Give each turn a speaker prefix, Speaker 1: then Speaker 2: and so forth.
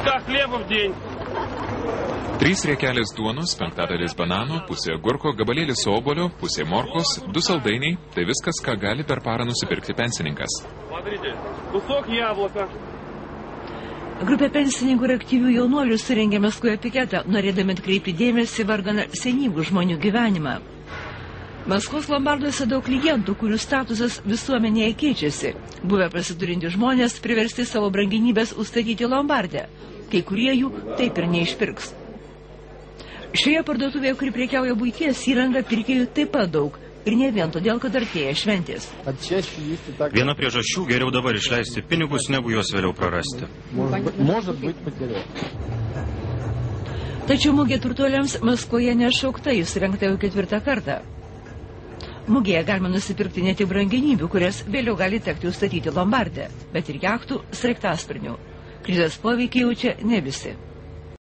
Speaker 1: куска хлеба в день.
Speaker 2: 3 riekelės duonos, 5 banano, pusė agurko, gabalėlis obuolio, pusė morkos, 2 saldainiai – tai viskas, ką gali per parą nusipirkti pensininkas.
Speaker 1: Смотрите, кусок яблока.
Speaker 3: Grupė pensininkų ir aktyvių jaunuolių surengė Maskvoje piketą, norėdami atkreipti dėmesį varganą senyvų žmonių gyvenimą. Maskvos lombarduose daug klientų, kurių statusas visuomenėje keičiasi. Buvę pasiturintys žmonės priversti savo brangenybės užstatyti lombardę. Kai kurie jų taip ir neišpirks. Šioje parduotuvėje, kuri prekiauja buities įrangą, pirkėjų taip pat daug. Ir ne vien todėl, kad artėja šventės.
Speaker 4: Viena priežasčių geriau dabar išleisti pinigus, negu juos vėliau prarasti.
Speaker 3: Tačiau mugė turtuoliams Maskvoje nešaukta, jis surengta jau 4. kartą. Mugėje galima nusipirkti ne tik brangenybių, kurias vėliau gali tekti užstatyti lombardę, bet ir jachtų, sraigtasparnių. Krizės poveikį jaučia ne visi.